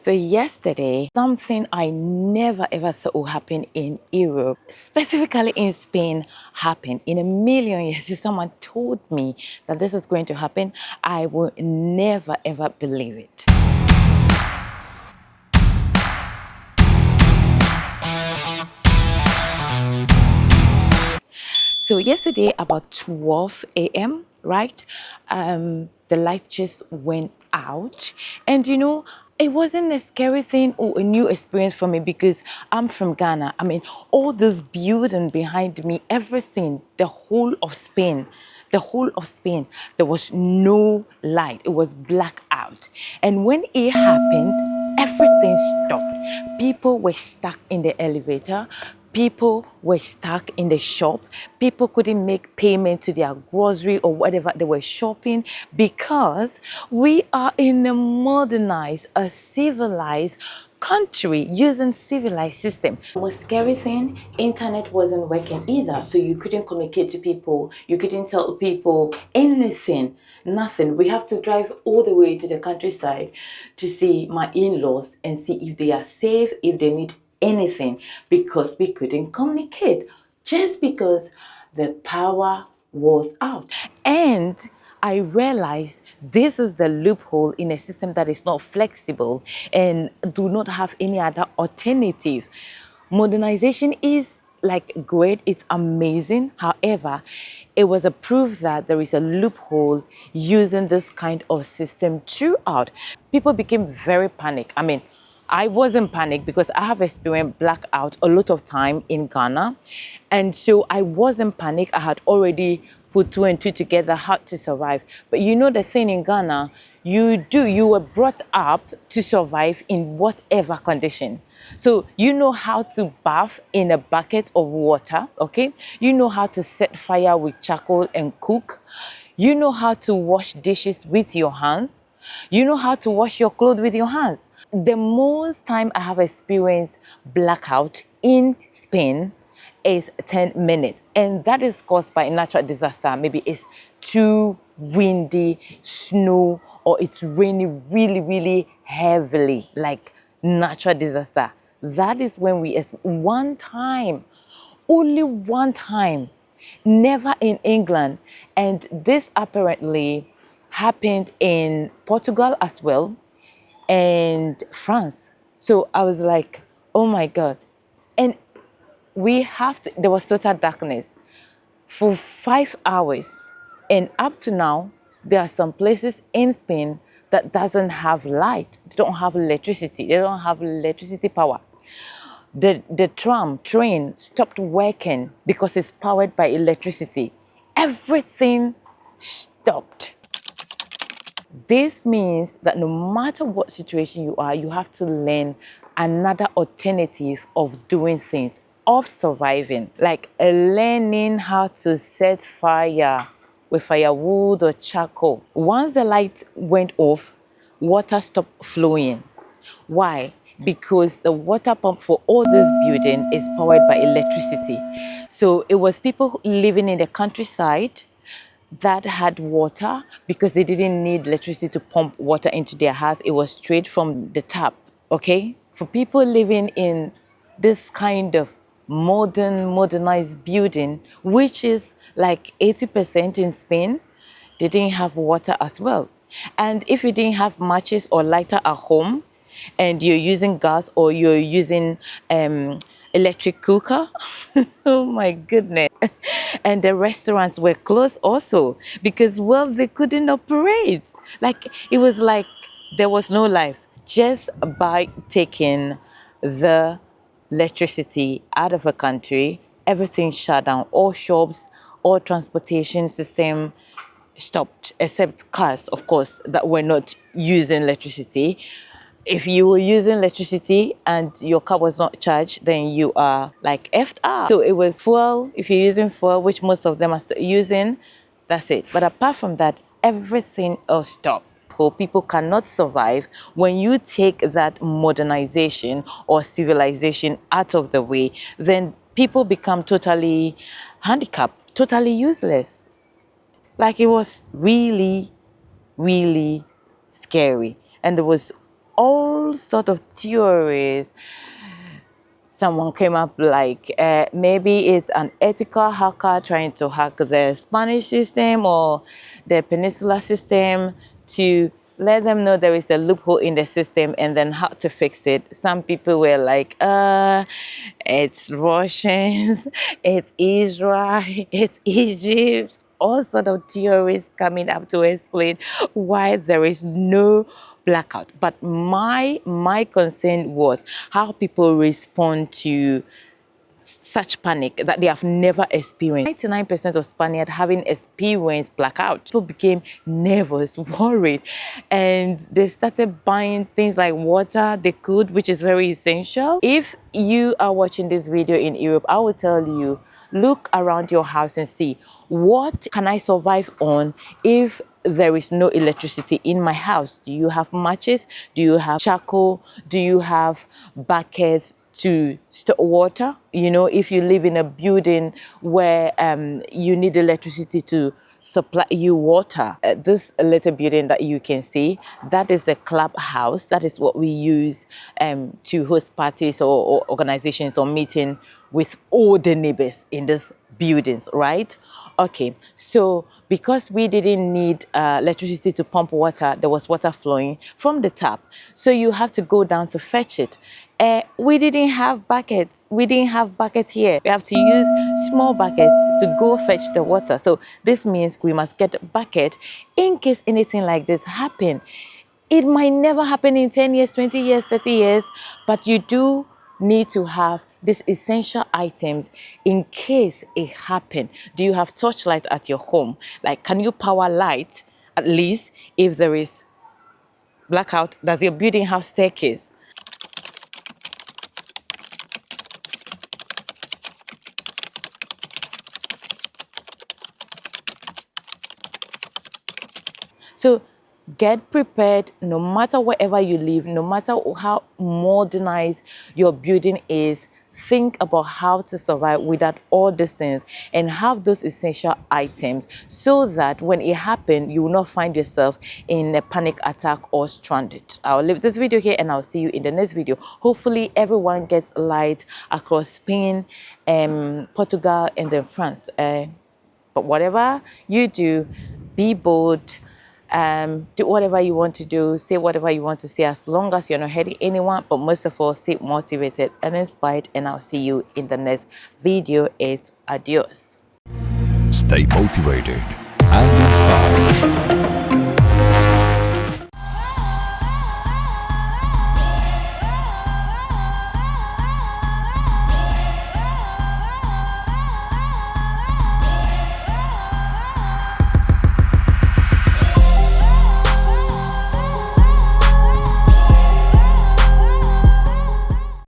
So yesterday, something I never ever thought would happen in Europe, specifically in Spain, happened. In a million years, if someone told me that this is going to happen, I will never ever believe it. So yesterday, about 12 a.m., right? The light just went out. And it wasn't a scary thing or a new experience for me because I'm from Ghana. I mean, all this building behind me, everything, the whole of Spain, there was no light. It was blackout. And when it happened, everything stopped. People were stuck in the elevator. People were stuck in the shop. People couldn't make payment to their grocery or whatever they were shopping because we are in a modernized, a civilized country using civilized system. The most scary thing, internet wasn't working either, so you couldn't communicate to people, you couldn't tell people anything, nothing. We have to drive all the way to the countryside to see my in-laws and see if they are safe, if they need anything, because we couldn't communicate just because the power was out. And I realized this is the loophole in a system that is not flexible and do not have any other alternative. Modernization is like great, it's amazing. However, it was a proof that there is a loophole using this kind of system throughout. People became very panicked. I mean, I wasn't panicked because I have experienced blackout a lot of time in Ghana. And so I wasn't panicked. I had already put two and two together how to survive. But the thing in Ghana, you were brought up to survive in whatever condition. So you know how to bath in a bucket of water, okay? You know how to set fire with charcoal and cook. You know how to wash dishes with your hands. You know how to wash your clothes with your hands. The most time I have experienced blackout in Spain is 10 minutes. And that is caused by a natural disaster. Maybe it's too windy, snow, or it's raining really, really heavily, like natural disaster. That is when one time, only one time, never in England. And this apparently happened in Portugal as well and France. So I was like, oh my God. And there was total darkness for 5 hours. And up to now, there are some places in Spain that doesn't have light. They don't have electricity. They don't have electricity power. The train stopped working because it's powered by electricity. Everything stopped. This means that no matter what situation you are, you have to learn another alternative of doing things, of surviving, like learning how to set fire with firewood or charcoal. Once the light went off, water stopped flowing. Why? Because the water pump for all this building is powered by electricity. So it was people living in the countryside that had water because they didn't need electricity to pump water into their house. It was straight from the tap, okay? For people living in this kind of modernized building, which is like 80% in Spain, they didn't have water as well. And if you didn't have matches or lighter at home, and you're using gas or you're using electric cooker, oh my goodness. And the restaurants were closed also because, well, they couldn't operate. Like, it was like there was no life. Just by taking the electricity out of a country, everything shut down. All shops, all transportation system stopped, except cars, of course, that were not using electricity. If you were using electricity and your car was not charged, then you are like effed up. So it was fuel. If you're using fuel, which most of them are still using, that's it. But apart from that, everything else stopped. People cannot survive when you take that modernization or civilization out of the way. Then people become totally handicapped, totally useless. Like, it was really, really scary. And there was all all sort of theories. Someone came up like maybe it's an ethical hacker trying to hack the Spanish system or the Peninsular system to let them know there is a loophole in the system and then how to fix it. Some people were like, it's Russians, it's Israel, it's Egypt, all sort of theories coming up to explain why there is no blackout. But my concern was how people respond to such panic that they have never experienced. 99% of Spaniards having experienced blackout. People became nervous, worried, and they started buying things like water they could, which is very essential. If you are watching this video in Europe, I will tell you, look around your house and see, what can I survive on if there is no electricity in my house? Do you have matches? Do you have charcoal? Do you have buckets to store water? You know, if you live in a building where you need electricity to supply you water. This little building that you can see, that is the clubhouse. That is what we use to host parties or organizations or meeting with all the neighbors in this buildings, right? Okay, so because we didn't need electricity to pump water, there was water flowing from the tap, so you have to go down to fetch it. We didn't have buckets. We didn't have buckets here. We have to use small buckets to go fetch the water. So this means we must get a bucket in case anything like this happen. It might never happen in 10 years, 20 years, 30 years, but you do need to have these essential items in case it happen. Do you have torchlight at your home? Like, can you power light at least if there is blackout? Does your building have staircase? So get prepared no matter wherever you live, no matter how modernized your building is. Think about how to survive without all these things and have those essential items so that when it happens, you will not find yourself in a panic attack or stranded. I'll leave this video here and I'll see you in the next video. Hopefully everyone gets light across Spain, Portugal, and then France. But whatever you do, be bold. Do whatever you want to do, say whatever you want to say, as long as you're not hurting anyone. But most of all, stay motivated and inspired, and I'll see you in the next video. It's adios. Stay motivated and inspired.